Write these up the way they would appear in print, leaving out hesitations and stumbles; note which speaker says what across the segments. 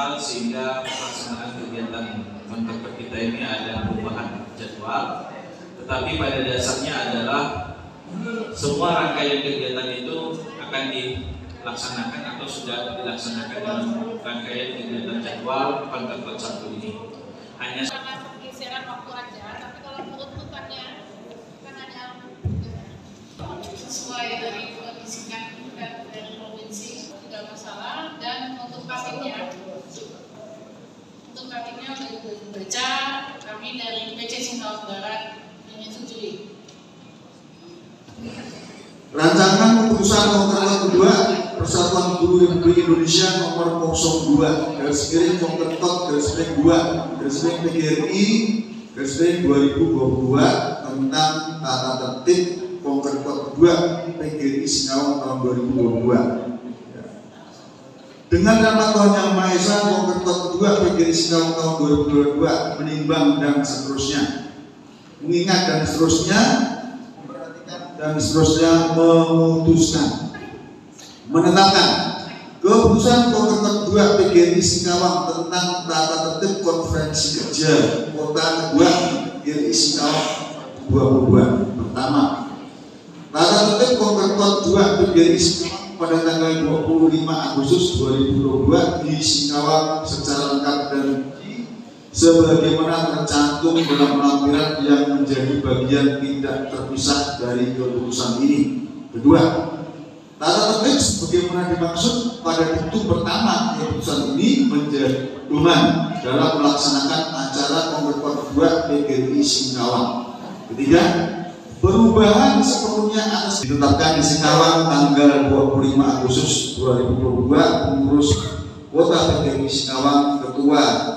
Speaker 1: massal sehingga pelaksanaan kegiatan kontak kita ini ada perubahan jadwal. Tetapi pada dasarnya adalah semua rangkaian kegiatan itu akan dilaksanakan atau sudah dilaksanakan dalam rangkaian kegiatan jadwal kontak 1 ini. Hanya
Speaker 2: pergeseran waktu aja, tapi kalau penuntutannya kan ada sesuai dari kondisikan dari provinsi tidak masalah. Dan untuk kabinnya baca kami dari PC Singkawang Barat menyetujui.
Speaker 3: Rancangan keputusan nomor 2 Persatuan Guru Republik Indonesia nomor 02 /2/PGRI /2022 tentang tata tertib Kongres 2 PGRI Singkawang tahun 2022. Dengan nama Tuhan Yang Maha Esa, Kongres 2 PGRI Singkawang tahun 2022 menimbang dan seterusnya, mengingat dan seterusnya, memutuskan, menetapkan keputusan Kongres 2 PGRI Singkawang tentang tata tertib konferensi kerja kota kedua PGRI Singkawang 2022. Pertama, tata tertib Kongres 2 PGRI Singkawang pada tanggal 25 Agustus 2022 di Singkawang secara lengkap dan sebagaimana tercantum dalam lampiran yang menjadi bagian tidak terpisah dari keputusan ini. Kedua, tata tertib sebagaimana dimaksud pada diktum pertama keputusan ini menjadi pedoman dalam melaksanakan acara Kongres 2 PGRI Singkawang. Ketiga, perubahan sepenuhnya atas ditetapkan di Singkawang tanggal 25 Agustus 2022 pengurus kota PGRI Singkawang Ketua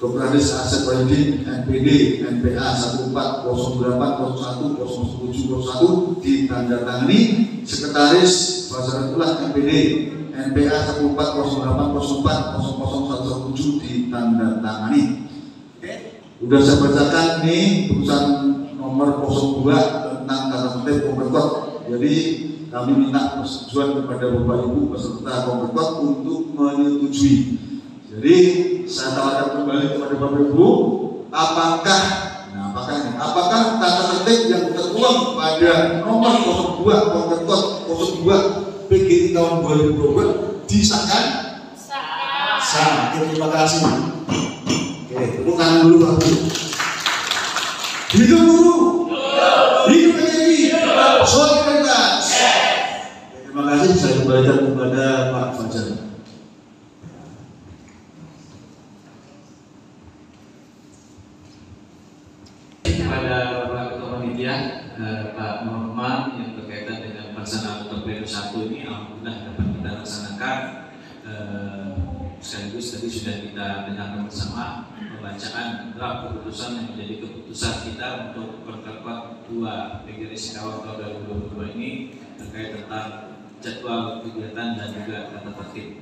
Speaker 3: Dr. Anies Asep Wahyudin NPD NPA 1408010701 ditandatangani Sekretaris Basarullah NPD NPA 140804000117 ditandatangani. Sudah saya bacakan ini keputusan nomor 02 tentang tata tertib Kongres. Jadi kami minta persetujuan kepada Bapak Ibu peserta Kongres untuk menyetujui. Jadi saya tawarkan kembali kepada Bapak Ibu, apakah tata tertib yang tertuang pada nomor 02 Kongres 02 PGRI tahun 2022 disahkan? Sah. Terima kasih. Oke, tepuk tangan dulu Pak Bu. Hidup guru, hidup PGRI, solidaritas. Terima kasih. Saya kembalikan kepada Pak Fajar.
Speaker 1: Kepada Bapak Ketua Panitia, Pak Muhammad, yang berkaitan dengan pelaksanaan Kongres 1 ini alhamdulillah dapat kita laksanakan. Sekaligus tadi sudah kita dengarkan bersama pembacaan draft keputusan yang menjadi keputusan kita untuk Kongres 2 PGRI Singkawang tahun 2022 ini terkait tentang jadwal kegiatan dan juga tata tertib.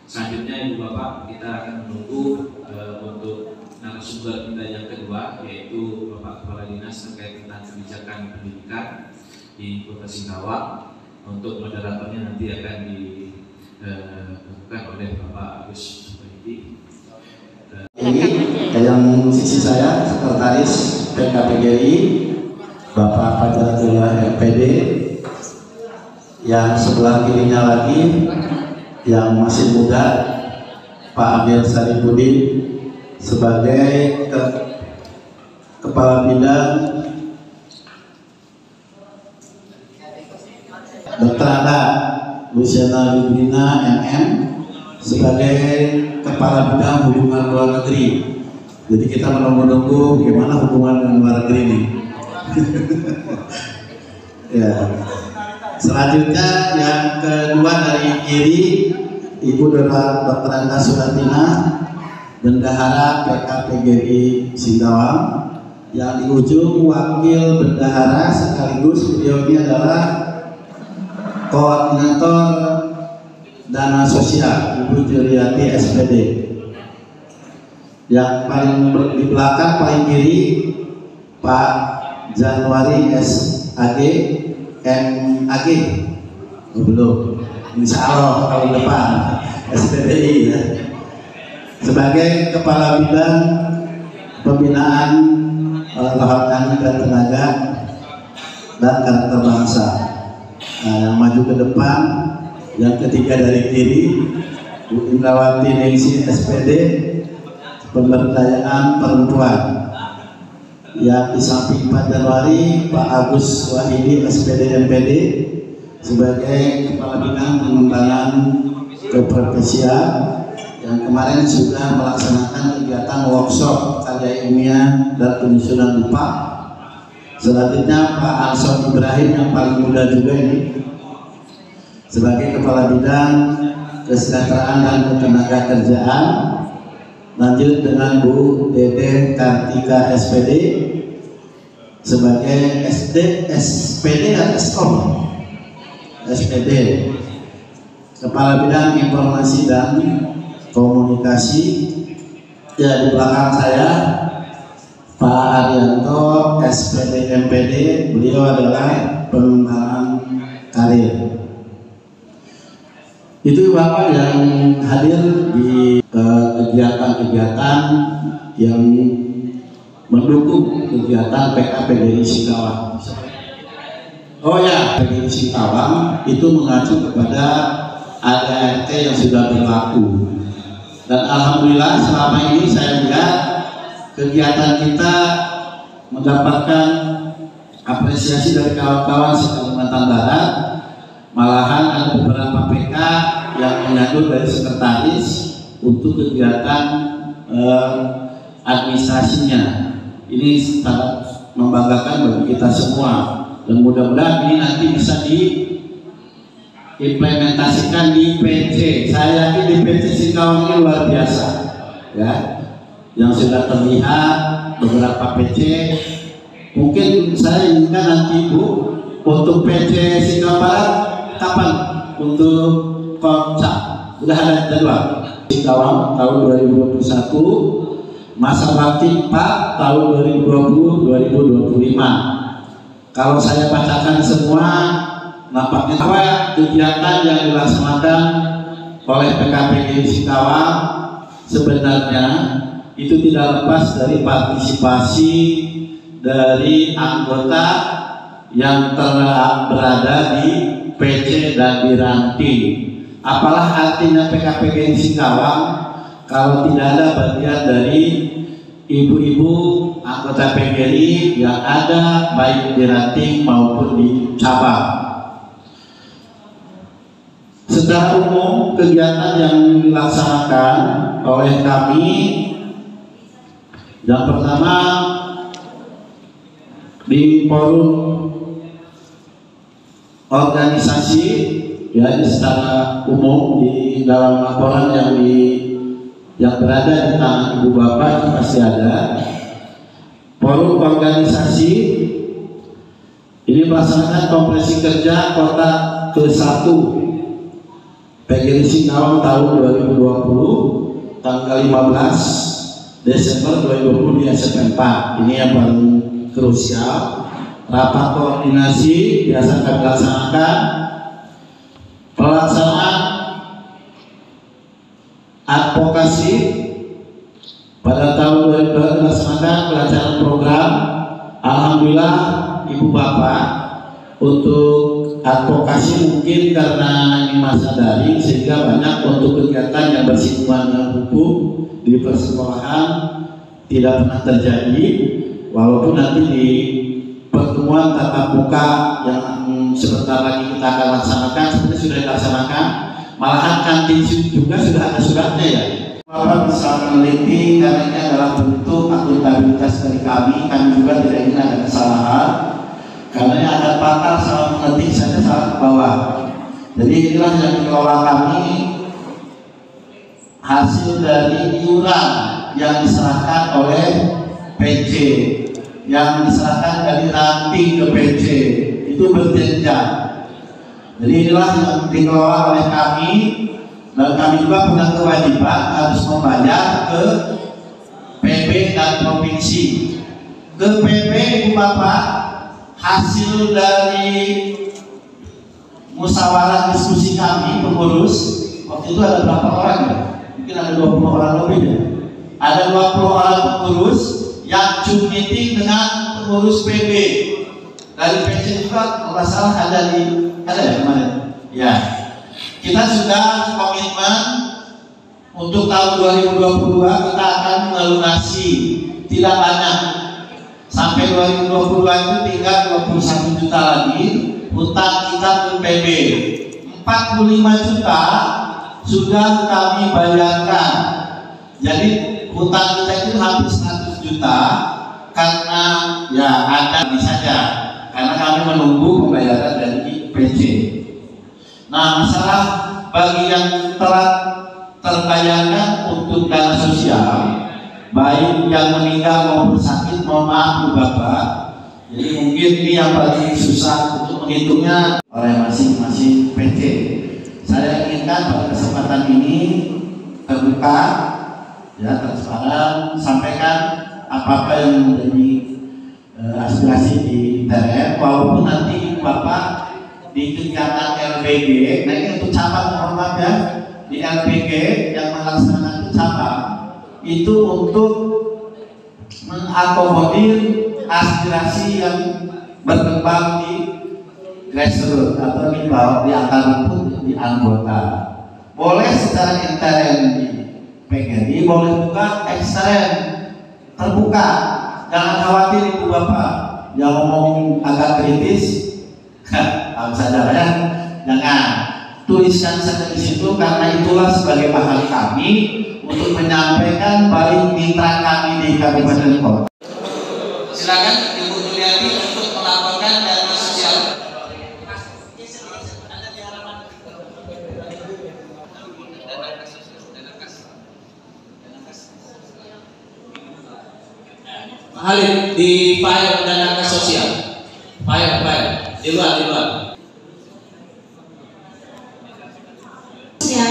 Speaker 1: Selanjutnya Ibu Bapak, kita akan menunggu untuk narasumber kita yang kedua, yaitu Bapak Kepala Dinas terkait tentang kebijakan pendidikan di Kota Singkawang. Untuk moderatornya nanti akan dilakukan oleh Bapak Agus Supriyadi.
Speaker 4: Ini yang sisi saya, Sekretaris PKPGRI Bapak Fajaratullah MPD. Yang sebelah kirinya lagi yang masih muda, Pak Amir Saripudin sebagai Kepala Bidang Dr. Anda Luciana Librina MM sebagai Kepala Bidang Hubungan Luar Negeri. Jadi kita menunggu bagaimana hubungan dengan luar negeri ini. Ya. Selanjutnya yang kedua dari kiri Ibu Dr. Anda Suratina, Bendahara PKPGRI Singkawang. Yang di ujung Wakil Bendahara sekaligus beliau ini adalah Koordinator Dana Sosial Ibu Juliati SPD. Yang paling di belakang paling kiri Pak Januari SAG MAG. Belum, insya Allah tahun depan SPDI ya. sebagai Kepala Bidang Pembinaan Rohani dan Tenaga dan Karakter Bangsa. Yang maju ke depan, yang ketiga dari kiri, Bu Indrawati Ningsih SPD, Pemberdayaan Perempuan. Yang di samping Pak Januari, Pak Agus Wahidi SPD MPD sebagai Kepala Bidang Pengembangan Keprofesian, yang kemarin sudah melaksanakan kegiatan workshop karya ilmiah dan penyusunan IPA. Selanjutnya Pak Anson Ibrahim yang paling muda juga ini sebagai Kepala Bidang Kesejahteraan dan Ketenagakerjaan. Lanjut dengan Bu Dede Kartika SPD sebagai SPD atau SKOM SPD, Kepala Bidang Informasi dan Komunikasi. Ya, di belakang saya Pak Arianto SPD MPD, beliau adalah pengembangan karir. Itu Bapak yang hadir di kegiatan-kegiatan yang mendukung kegiatan PKPDI Singkawang. Oh ya, PKPDI Singkawang itu mengacu kepada ADART yang sudah berlaku. Dan alhamdulillah selama ini saya lihat kegiatan kita mendapatkan apresiasi dari kawan-kawan se-Kalimantan Barat. Malahan ada beberapa PK yang menyangkut dari sekretaris untuk kegiatan administrasinya. Ini sangat membanggakan bagi kita semua, dan mudah-mudahan ini nanti bisa diimplementasikan di PC. Saya yakin di PC Singkawang ini luar biasa, ya. Yang sudah terlihat beberapa PC. Mungkin saya inginkan nanti Bu untuk PC Singkawang Barat kapan untuk kocak sudah ada jadwal. Singkawang tahun 2021, masa bakti 4 tahun 2020-2025. Kalau saya bacakan semua, nampaknya bahwa kegiatan yang dilaksanakan oleh PKPDI Singkawang sebenarnya itu tidak lepas dari partisipasi dari anggota yang berada di PC dan di ranting. Apalah artinya PKPDI Singkawang kalau tidak ada bagian dari ibu-ibu anggota PGRI yang ada baik di ranting maupun di cabang. Secara umum kegiatan yang dilaksanakan oleh kami, yang pertama di forum organisasi, ya, secara umum di dalam laporan yang berada di tangan Ibu Bapak pasti ada. Forum organisasi ini melaksanakan konferensi kerja kota ke-1 PGRI Singkawang tahun 2020 tanggal 15 Desember 2020 di SMP 4. Ini yang paling krusial. Rapat koordinasi biasa kami laksanakan. Pelaksanaan advokasi pada tahun 2020 dilaksanakan pelaksanaan program. Alhamdulillah Ibu Bapak untuk advokasi mungkin karena ini masa daring sehingga banyak untuk kegiatan yang bersinggungan dengan hukum di persekolahan tidak pernah terjadi, walaupun nanti di pertemuan tatap muka yang sebentar lagi kita akan laksanakan sebenarnya sudah dilaksanakan, malahan kantin juga sudah ada suratnya, ya. Bapak bisa meneliti karena ini adalah bentuk akuntabilitas dari kami juga tidak ingin ada kesalahan, karena yang ada pakar salah mengetik saja salah ke bawah. Jadi inilah yang dikelola kami hasil dari iuran yang diserahkan oleh PC, yang diserahkan dari ranting ke PC, itu berjenjang. Jadi inilah yang dikelola oleh kami, dan kami juga punya kewajiban harus membayar ke PB dan provinsi. Ke PB Ibu Bapak, hasil dari musyawarah diskusi kami pengurus waktu itu ada berapa orang, ya? mungkin ada 20 orang lebih ya. Ada 20 orang pengurus yang Zoom meeting dengan pengurus PB. Dari PC juga kalau salah ada ya kemarin. Ya. Kita sudah komitmen untuk tahun 2022 kita akan melunasi tidak banyak. Sampai 2022 itu tinggal 21 juta lagi hutang kita ke PB. 45 juta sudah kami bayarkan. Jadi hutang kita itu hampir 100 juta karena ya ada saja karena kami menunggu pembayaran dari PC. Nah, masalah bagi yang telah terbayarkan untuk dana sosial, baik yang meninggal maupun sakit, mohon maaf Bu Bapak. Jadi mungkin ini yang paling susah untuk menghitungnya oleh masing-masing PC. Saya inginkan pada kesempatan ini terbuka, ya, transparan, sampaikan apa-apa yang menjadi aspirasi di TRM, walaupun nanti Bapak di kegiatan LPG, nah ini untuk cabang, mohon maaf ya, di LPG yang melaksanakan cabang itu untuk mengakomodir aspirasi yang berkembang di grassroots atau di bawah, di akar rumput, di anggota. Boleh secara intern di PGRI, boleh juga ekstern, terbuka. Jangan khawatir Ibu Bapak yang ngomong agak kritis, harus saja ya, jangan tuliskan saja di situ karena itulah sebagai bahan kami untuk menyampaikan baik mitra kami di Kabupaten Kota. Silakan Ibu Tuliati untuk melaporkan dana sosial.
Speaker 1: Halid di file dana kas sosial, file di luar.
Speaker 5: Ya,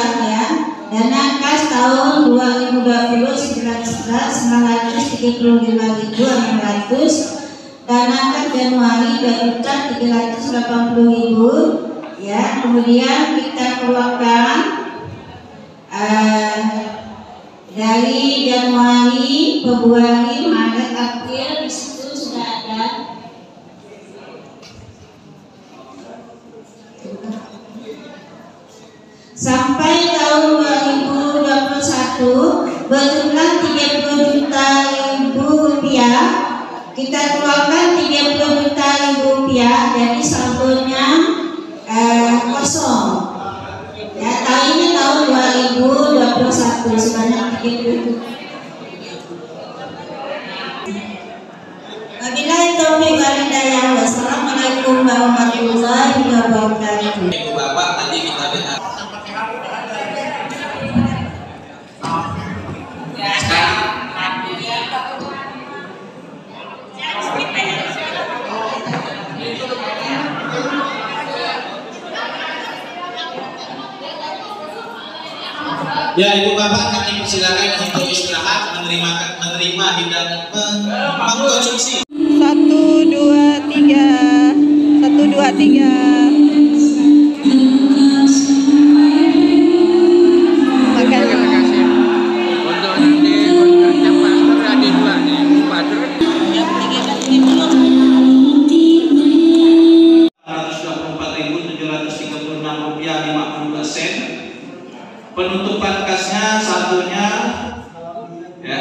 Speaker 5: dana kas tahun 2020 935.600, dana kas Januari 2.380.000, ya. Kemudian kita keluarkan dari Januari, Februari, Maret, April, di situ sudah ada. Sampai tahun 2021 berjumlah 30 juta rupiah, kita keluarkan 30 juta rupiah, jadi saldonya kosong. Ya, tahun ini tahun 2021 sebanyak 30 juta. Wabillahi taufiq wal hidayah. Wassalamualaikum warahmatullahi wabarakatuh.
Speaker 1: Ibu Bapak tadi kita dengar. Ya Ibu Bapak kami persilakan untuk istirahat, menerima hidangan, mengkonsumsi.
Speaker 6: 1, 2, 3. 1, 2, 3.
Speaker 1: Penutupan kasnya saldonya ya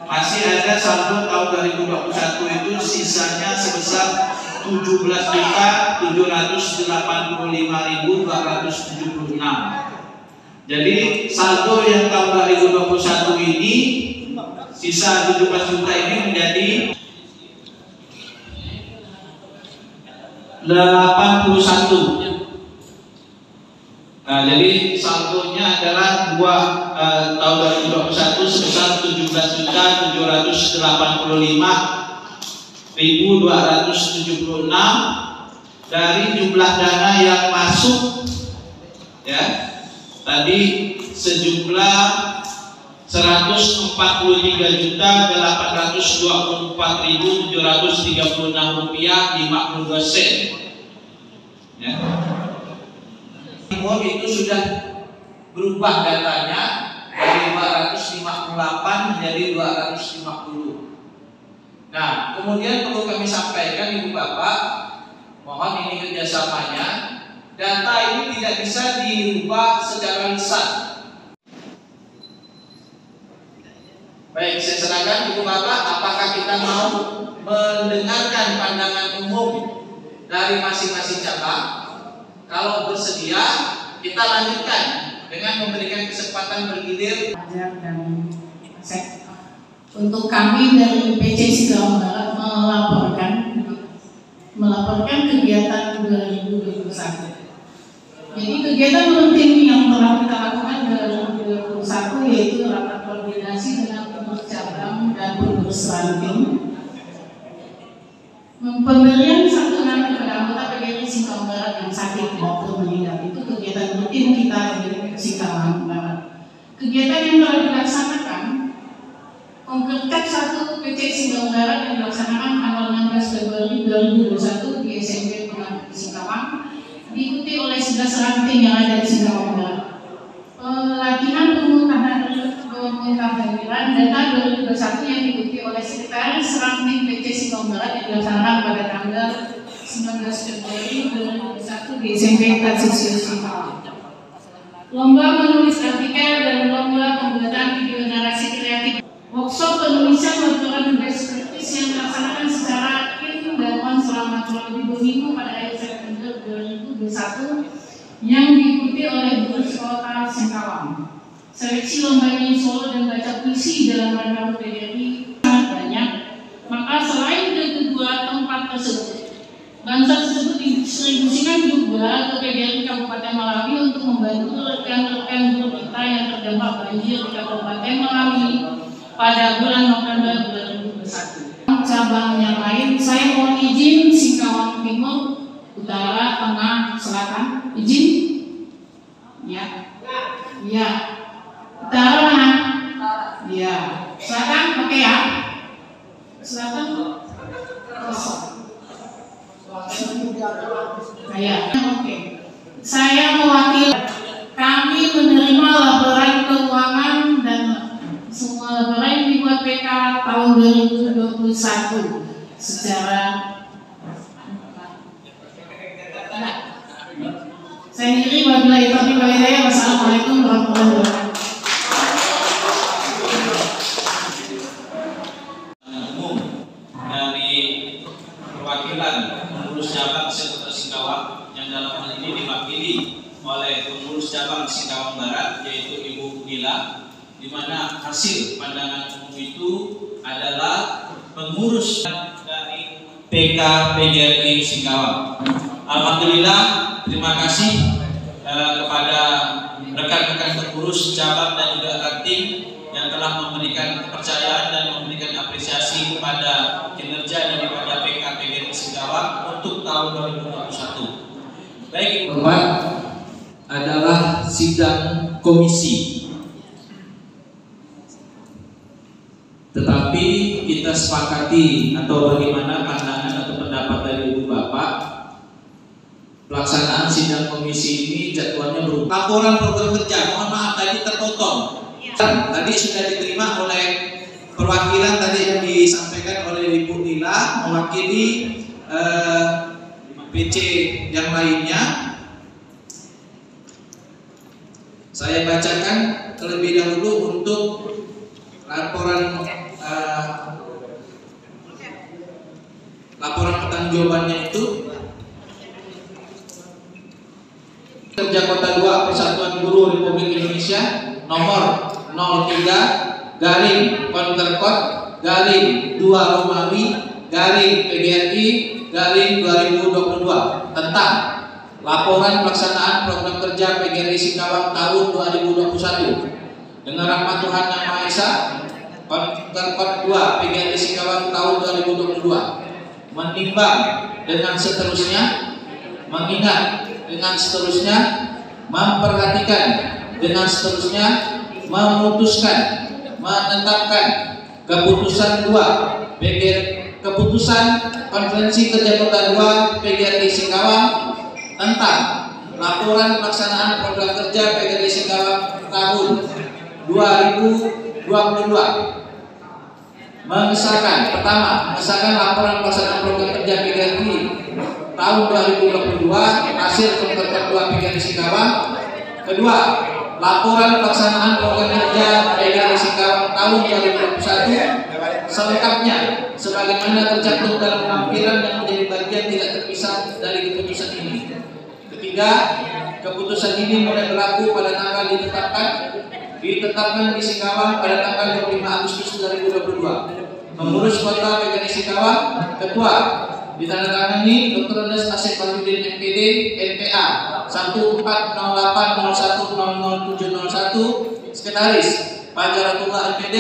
Speaker 1: masih ada saldo tahun 2021 itu sisanya sebesar 17.785.276. Jadi saldo yang tahun 2021 ini sisa 17 juta ini menjadi 81. Nah, jadi saldonya adalah tahun 2021 sebesar 17.785.276 dari jumlah dana yang masuk ya tadi sejumlah 143.824.736 rupiah 52 sen ya. Itu sudah berubah datanya dari menjadi 250. Nah, kemudian perlu kami sampaikan Ibu Bapak, mohon ini kerjasamanya. Data ini tidak bisa dirubah secara lisan. Baik, saya serahkan Ibu Bapak, apakah kita mau mendengarkan pandangan umum dari masing-masing cabang? Kalau bersedia, kita lanjutkan dengan memberikan kesempatan bergilir.
Speaker 2: Untuk kami dari PC Singkawang Barat melaporkan kegiatan 2021. Jadi kegiatan rutin yang telah kita lakukan 2021 yaitu rapat koordinasi dengan pengurus cabang dan pengurus ranting, pemberian santunan kepada anggota PGRI Singkawang Barat yang sakit maupun meninggal. Itu kegiatan rutin kita di Singkawang Barat. Kegiatan yang telah dilaksanakan Kongkertek 1 PC Singkawang Barat yang dilaksanakan tanggal 16 Februari 2021 di SMP Pengantin Singkawang diikuti oleh 11 ranting yang ada di Singkawang Barat. Pelatihan pengungkapan data 2021 yang diikuti oleh sekretaris ranting PC Singkawang Barat yang dilaksanakan pada tanggal 19 Februari 2021 di SMP Taksisius Singkawang. Lomba menulis artikel dan lomba pembuatan video narasi kreatif. Workshop penulisan laporan deskriptif yang dilaksanakan secara in dan on selama kurang lebih 2 minggu pada akhir September 2021 yang diikuti oleh guru sekolah Singkawang. Seleksi lomba nyanyi solo dan baca puisi dalam rangka PGRI sangat banyak. Maka selain ke kedua tempat tersebut, bantuan tersebut didistribusikan juga ke PGRI Kabupaten Malawi untuk membantu rekan-rekan guru kita yang terdampak banjir di Kabupaten Malawi pada bulan November 2021. Cabang yang lain, saya mohon izin Singkawang Timur, Utara, Tengah, Selatan. Izin? Ya. Ya. Utara mana? Ya. Selatan oke ya? Selatan kosong. Ya. Oke. Saya mewakili, kami menerima laporan keuangan dan semua laporan yang dibuat PK tahun 2021 secara saya diri wabillahi taufiq wal hidayah. Wassalamualaikum warahmatullahi wabarakatuh.
Speaker 1: Umum dari perwakilan pengurus cabang Sektor Singkawang yang dalam hal ini diwakili oleh pengurus cabang Singkawang Barat yaitu Ibu Nila, di mana hasil pandangan umum itu adalah pengurus dari PK PGRI Singkawang. Alhamdulillah, terima kasih kepada rekan-rekan pengurus cabang dan juga ranting yang telah memberikan kepercayaan dan memberikan apresiasi kepada kinerja daripada PK PGRI Singkawang untuk tahun 2021. Baik, Bapak, adalah sidang komisi. Tetapi kita sepakati atau bagaimana pandangan atau pendapat dari Ibu Bapak, pelaksanaan sidang komisi ini jadwalnya berupa laporan program kerja. Mohon maaf tadi terpotong. Tadi sudah diterima oleh perwakilan tadi yang disampaikan oleh Ibu Nila mewakili PC yang lainnya. Saya bacakan terlebih dahulu untuk laporan pertanggungjawabannya itu. Kerja Kota 2 Persatuan Guru Republik Indonesia nomor 03/Konterkot/2 Romawi PGRI 2022 tentang laporan pelaksanaan program kerja PGRI Singkawang tahun 2021 dengan rahmat Tuhan Yang Maha Esa. Konterkot 2 PGRI Singkawang tahun 2022 menimbang dengan seterusnya, mengingat dengan seterusnya, memperhatikan dengan seterusnya, memutuskan, menetapkan keputusan keputusan Konferensi Kerja Kota 2 PGRI Singkawang tentang laporan pelaksanaan program kerja PGRI Singkawang tahun 2021 mengesahkan laporan pelaksanaan program kerja PGRI tahun 2022 hasil Pemberkot 2 PGRI Singkawang. Kedua, laporan pelaksanaan program kerja PGRI Singkawang tahun 2021 selengkapnya sebagaimana tercantum dalam lampiran yang menjadi bagian tidak terpisah dari keputusan ini. Ketiga, keputusan ini mulai berlaku pada tanggal ditetapkan di Singkawang pada tanggal 25 Agustus 2022. Pengurus Kota PGRI Singkawang, Ketua ditandatangani Dr. Andes Asep Wahyudin MPD NPA 140101000701, Sekretaris Pajaratullah MPD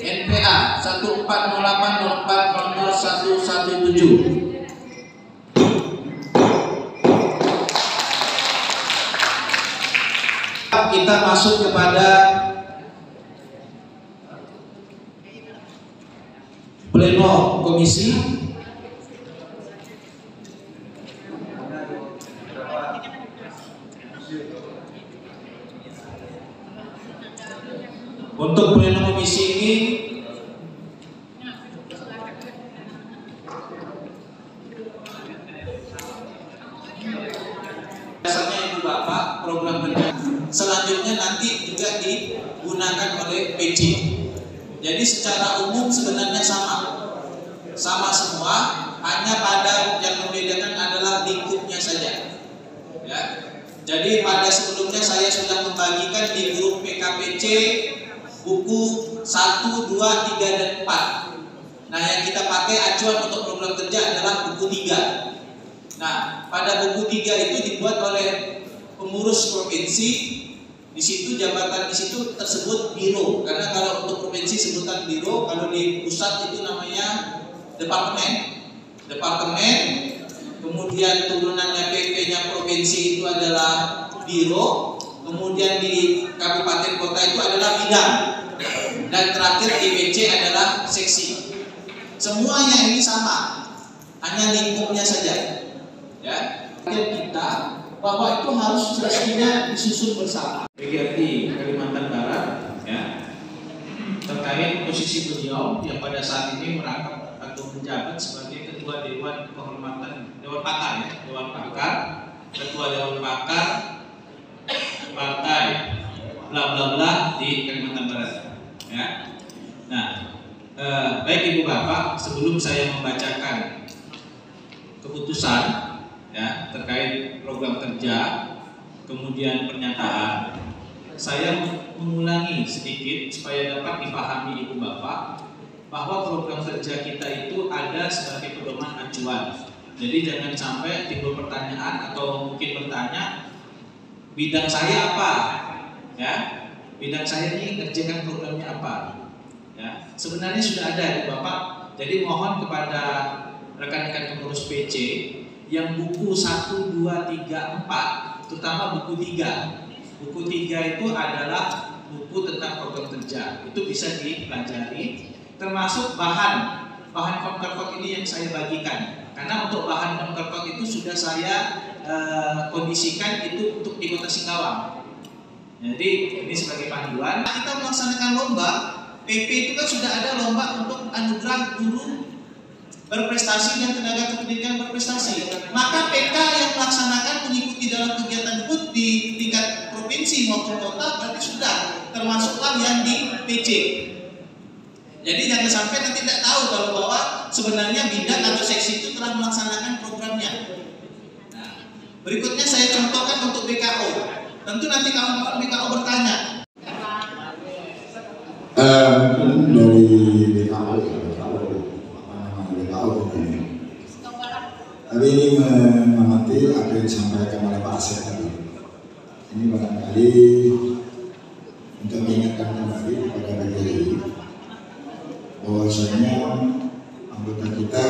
Speaker 1: NPA 140804000117. Kita masuk kepada pleno komisi. Untuk pleno komisi ini biasanya Ibu Bapak program kerja selanjutnya nanti juga digunakan oleh PJ. Jadi secara umum sebenarnya sama semua, hanya pada yang membedakan adalah lingkupnya saja. Ya. Jadi pada sebelumnya saya sudah membagikan di grup PKPC buku 1, 2, 3, dan 4. Nah, yang kita pakai acuan untuk program kerja adalah buku 3. Nah, pada buku 3 itu dibuat oleh pengurus provinsi. Di situ jabatan di situ tersebut biro, karena kalau untuk provinsi sebutan biro, kalau di pusat itu namanya departemen. Kemudian turunannya PP-nya provinsi itu adalah biro, kemudian di kabupaten kota itu adalah bidang, dan terakhir di PC adalah seksi. Semuanya ini sama, hanya lingkupnya saja. Ya, kita bahwa itu harus semestinya disusun bersama. PGRI Kalimantan Barat, ya, terkait posisi beliau yang pada saat ini merangkap atau menjabat sebagai Ketua Dewan Kehormatan Dewan Pakar, ya, Dewan Pakar, Ketua Dewan Pakar Partai bla bla bla di Kalimantan Barat. Ya. Nah, baik Ibu Bapak, sebelum saya membacakan keputusan ya terkait program kerja kemudian pernyataan, saya mengulangi sedikit supaya dapat dipahami Ibu Bapak bahwa program kerja kita itu ada sebagai pedoman acuan. Jadi jangan sampai timbul pertanyaan atau mungkin bertanya, bidang saya apa? Ya, bidang saya ini kerjakan programnya apa? Ya, sebenarnya sudah ada Ibu Bapak. Jadi mohon kepada rekan-rekan pengurus PC yang buku 1, 2, 3, 4, terutama buku 3. Buku 3 itu adalah buku tentang program kerja. Itu bisa dipelajari, termasuk bahan Pemberkot ini yang saya bagikan. Karena untuk bahan Pemberkot itu sudah saya kondisikan itu untuk di Kota Singkawang. Jadi ini sebagai panduan. Kita melaksanakan lomba, PP itu kan sudah ada lomba untuk anugerah guru berprestasi dan tenaga kependidikan berprestasi. Maka PK yang melaksanakan mengikuti dalam kegiatan tersebut di tingkat provinsi maupun kota berarti sudah termasuklah yang di PC. Jadi jangan sampai nanti tidak tahu kalau bahwa sebenarnya bidang atau seksi itu telah melaksanakan programnya. Nah, berikutnya saya contohkan untuk BKO. Tentu nanti kawan-kawan BKO bertanya.
Speaker 3: Dari BKO. Tapi ini mengamati apa yang disampaikan oleh Pak Asep tadi. Ini barangkali untuk mengingatkan kembali kepada PGRI bahwasanya anggota kita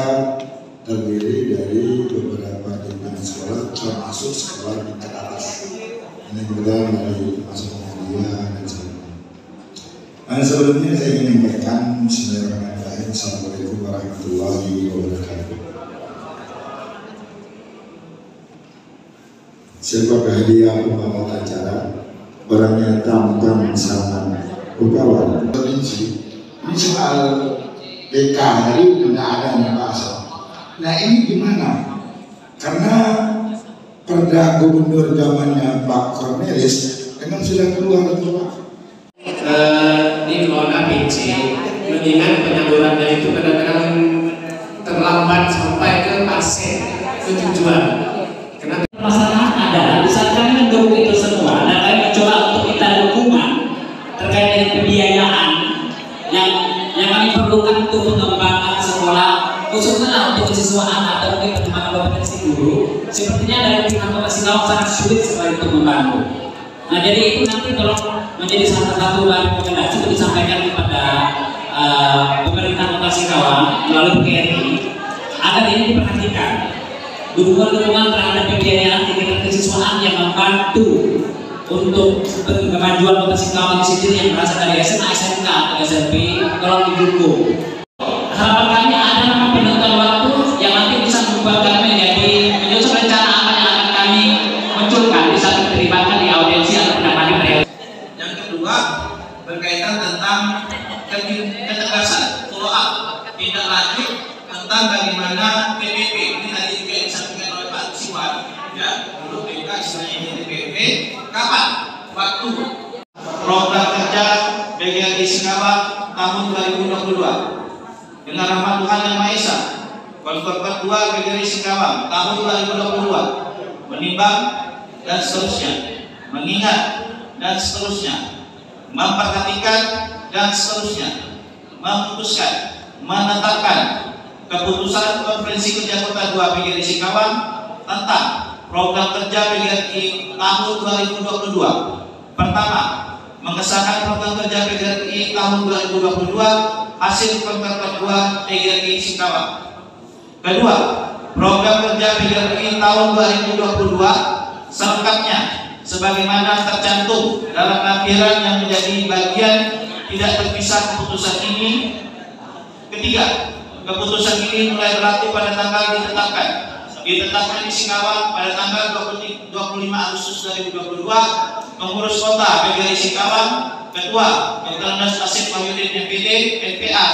Speaker 3: terdiri dari beberapa jenjang sekolah, termasuk sekolah tingkat atas. Ini juga dari masuk Muhammadiyah dan sebagainya. Nah, sebelumnya saya ingin menyampaikan bismillahirrahmanirrahim. Assalamualaikum warahmatullahi wabarakatuh. Sebagai hadiah pembawa acara, orangnya tampang sangat upawan provinsi
Speaker 7: soal DK tadi tidak ada yang bahas. Nah ini gimana? Karena Perda Gubernur zamannya Pak Cornelis memang sudah keluar betul Pak.
Speaker 8: Dikelola PC, mengingat penyalurannya itu kadang-kadang terlambat sampai ke pasien ke tujuan. Kenapa?
Speaker 9: Masalah adalah misalkan mendukung itu semua dan kami mencoba untuk minta dukungan terkait dengan pembiayaan yang kami perlukan untuk pengembangan sekolah khususnya untuk kesiswaan atau mungkin pengembangan kompetensi guru. Sepertinya dari pihak Kota Singkawang sangat sulit sekali untuk membantu. Nah jadi itu nanti kalau menjadi salah satu rekomendasi untuk disampaikan kepada pemerintah Kota Singkawang melalui PRI agar ini diperhatikan. Dukungan-dukungan terhadap pembiayaan kegiatan kesiswaan yang membantu untuk kemajuan Kota Singkawang sendiri yang berasal dari SMA, SMK atau SMP tolong didukung. Harapan kami ada nama penentuan waktu yang nanti bisa membuat kami menjadi menyusun rencana apa yang akan kami munculkan bisa diterlibatkan di audiensi atau pendampingan real.
Speaker 1: Yang kedua berkaitan tentang ketegasan follow up tindak lanjut tentang bagaimana PDP ini tadi juga disampaikan oleh Pak Siwan ya dulu PK istilahnya ini PDP kapan waktu program kerja PGRI Singkawang tahun 2022 dengan rahmat Tuhan Yang Maha Esa Konkordat 2 PGRI Singkawang tahun 2022 menimbang dan seterusnya mengingat dan seterusnya memperhatikan dan seterusnya memutuskan menetapkan keputusan Konferensi Kerja Kota 2 PGRI Singkawang tentang program kerja PGRI tahun 2022. Pertama, mengesahkan program kerja PGRI tahun 2022 hasil Konferensi 2 PGRI Singkawang. Kedua, program kerja PGRI tahun 2022 selengkapnya sebagaimana tercantum dalam lampiran yang menjadi bagian tidak terpisah keputusan ini. Ketiga, keputusan ini mulai berlaku pada tanggal ditetapkan di Singkawang pada tanggal 25 Agustus 2022. Pengurus kota PGRI Singkawang Ketua Dr. Andas Asif Wahyudin MPD NPA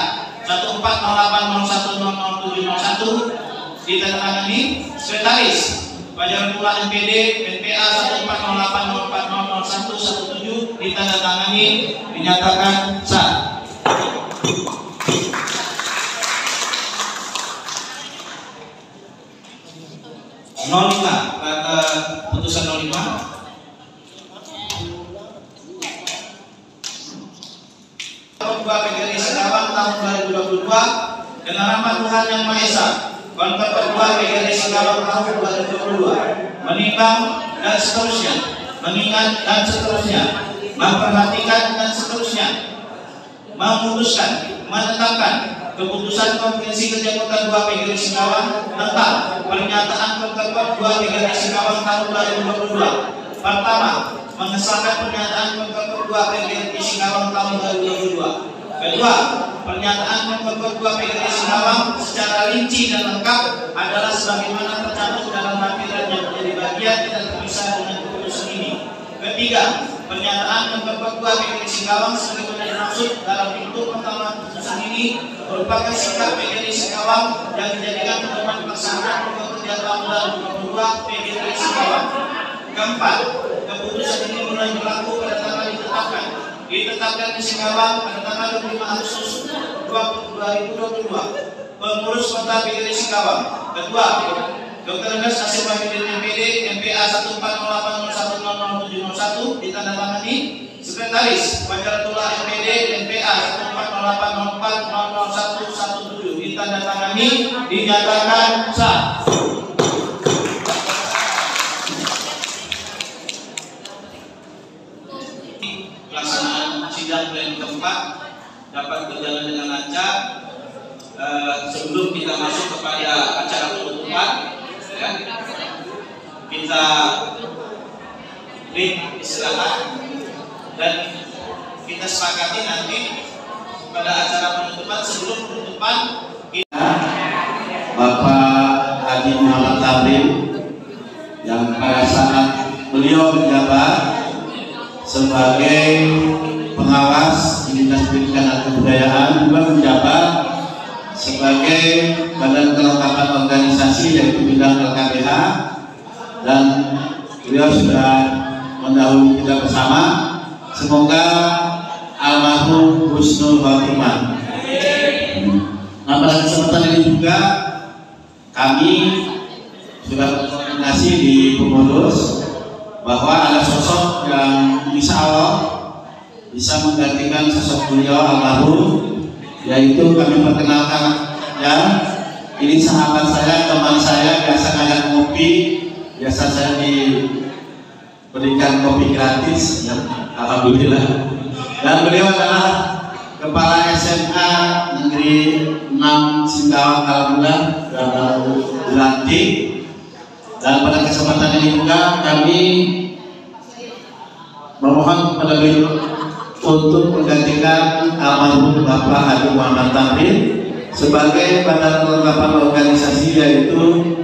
Speaker 1: 14080100701 ditandatangani Sekretaris Pajarapula MPD NPA 14080400117 ditandatangani dinyatakan sah. Putusan 05 PGRI Singkawang tahun 2022 dengan rahmat Tuhan Yang Maha Esa Konkordat 2 PGRI Singkawang tahun 2022 menimbang dan seterusnya mengingat dan seterusnya memperhatikan dan seterusnya memutuskan menetapkan keputusan Konferensi Kerja Kota 2 PGRI Singkawang tentang pernyataan Konkordat 2 PGRI Singkawang tahun 2022. Pertama, mengesahkan pernyataan Konkordat 2 PGRI Singkawang tahun 2022. Kedua, pernyataan Konkordat 2 PGRI Singkawang secara rinci dan lengkap adalah sebagaimana tercantum dalam lampiran yang menjadi bagian tidak terpisah dengan keputusan ini. Ketiga, pernyataan Konkordat 2 PGRI Singkawang sebagaimana dimaksud dalam pintu pertama keputusan ini merupakan sikap PGRI Singkawang yang dijadikan pedoman pelaksanaan program kerja tahun 2022 PGRI Singkawang. Keempat, keputusan ini mulai berlaku pada tanggal ditetapkan di Singkawang pada tanggal 25 Agustus 2022. Pengurus Kota PGRI Singkawang Ketua Dr. Andas Asif Wahyudin MPD MPA 14080100701 ditandatangani Sekretaris Pajarapula MPD MPA 14080400117 ditandatangani dinyatakan sah. Pelaksanaan sidang pleno keempat dapat berjalan dengan lancar. Sebelum kita masuk kepada acara penutupan, ya, kita break istirahat dan kita sepakati nanti pada acara penutupan. Sebelum penutupan kita
Speaker 4: Bapak Haji Muhammad Tabrim yang pada saat beliau menjabat sebagai pengawas Dinas Pendidikan dan Kebudayaan juga sebagai badan kelengkapan organisasi yaitu bidang LKBH, dan beliau sudah mendahului kita bersama. Semoga almarhum husnul khotimah. Nah, pada kesempatan ini juga kami sudah berkoordinasi di pengurus bahwa ada sosok yang insya Allah bisa menggantikan sosok beliau almarhum, yaitu kami perkenalkan ya, ini sahabat saya, teman saya, biasa ngajak ngopi, biasa saya diberikan kopi gratis ya, alhamdulillah. Dan beliau adalah Kepala SMA Negeri 6 Singkawang, alhamdulillah sudah dilantik. Dan pada kesempatan ini juga kami memohon kepada beliau untuk menggantikan almarhum Bapak Haji Muhammad Tamrin sebagai badan kelengkapan organisasi, yaitu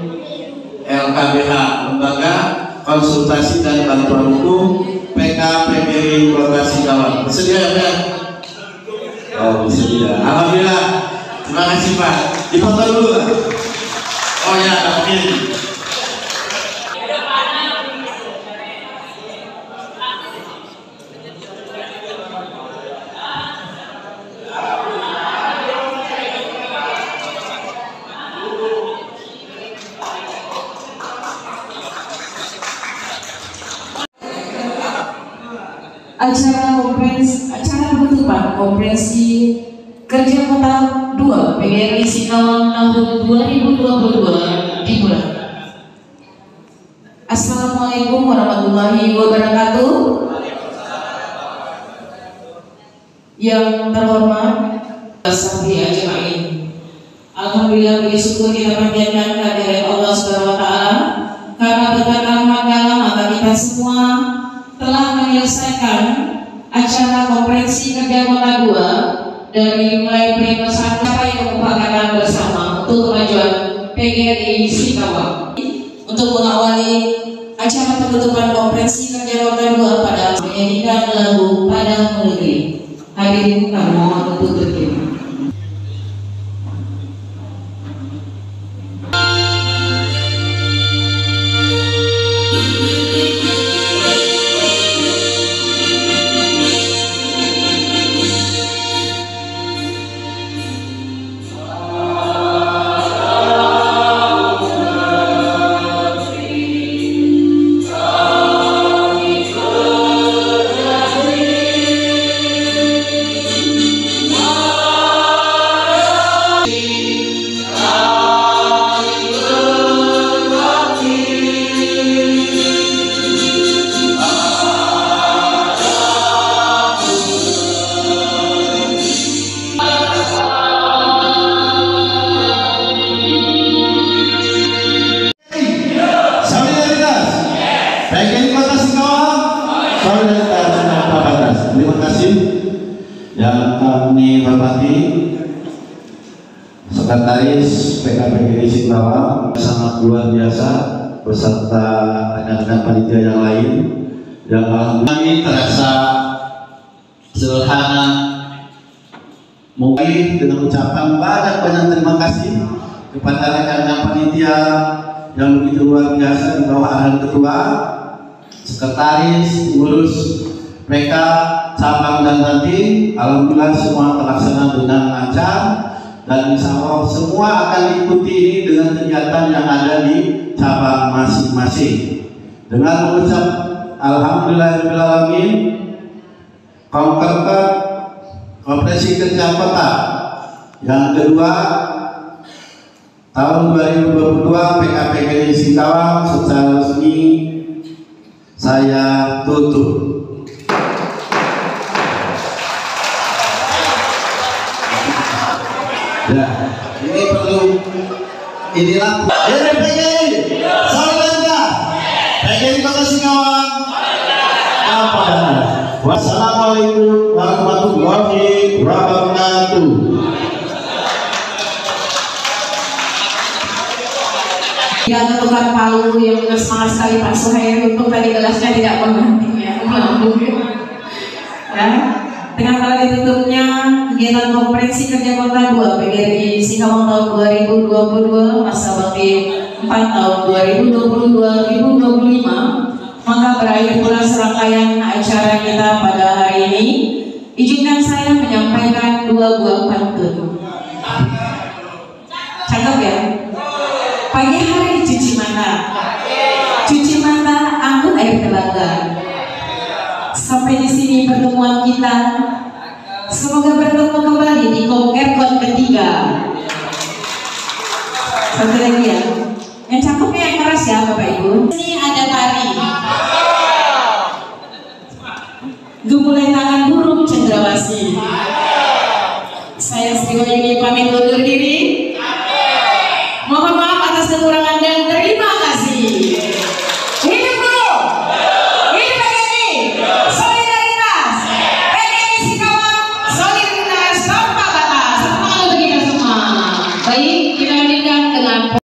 Speaker 4: LKBH, Lembaga Konsultasi dan Bantuan Hukum PKPGRI Kota Singkawang. Bersedia ya Pak? Oh, bersedia. Alhamdulillah. Terima kasih Pak. Dipoto dulu Pak. Oh ya, amin.
Speaker 10: Acara penutupan konferensi kerja kota 2 PGRI Singkawang tahun 2022 dimulai. Assalamualaikum warahmatullahi wabarakatuh. Yang terhormat Safi Ajmain, alhamdulillah puji syukur kita panjatkan kehadirat Allah Subhanahu wa taala karena berkat rahmat-Nya maka kita semua telah menyelesaikan acara konferensi kerja kota 2 dari mulai peringkat 1 sampai kesepakatan bersama untuk kemajuan PGRI Singkawang. Untuk mengawali acara penutupan konferensi kerja kota 2 pada menyanyikan lagu Padang Negeri. Hadirin kami mohon untuk berdiri.
Speaker 4: Terima kasih yang kami hormati Sekretaris PKPGRI Singkawang sangat luar biasa beserta rekan-rekan panitia yang lain yang kami terasa sederhana, mungkin dengan ucapan banyak terima kasih kepada rekan-rekan panitia yang begitu luar biasa di bawah arahan ketua, sekretaris, pengurus PK cabang dan ranting. Alhamdulillah semua terlaksana dengan lancar dan insya Allah semua akan diikuti ini dengan kegiatan yang ada di cabang masing-masing. Dengan mengucap alhamdulillahirrahmanirrahim, konferensi kerja kota yang kedua tahun 2022 PKPGRI Singkawang secara resmi saya tutup. Ya, ini perlu inilah PGRI Saudara PGRI Kota Singkawang. Wassalamualaikum warahmatullahi wabarakatuh.
Speaker 10: Tidak ada tukang palu yang dengan semangat sekali Pak Suhair untuk tadi gelasnya tidak menggantinya. Ya. dengan kala ditutupnya kegiatan konferensi kerja kota 2 PGRI Singkawang tahun 2022 masa bakti 4 tahun 2022-2025, maka berakhir pula serangkaian acara kita pada hari ini. Izinkan saya menyampaikan 2 buah pantun. Cakep ya? Pagi hari cuci mata, angkut air telaga. Sampai di sini pertemuan kita. Semoga bertemu kembali di Konkerkon ketiga. Satu lagi ya. Yang cakepnya yang keras ya Bapak Ibu. Ini ada tari. Gemulai tangan burung cendrawasih. Saya Sri Wahyuni pamit undur diri.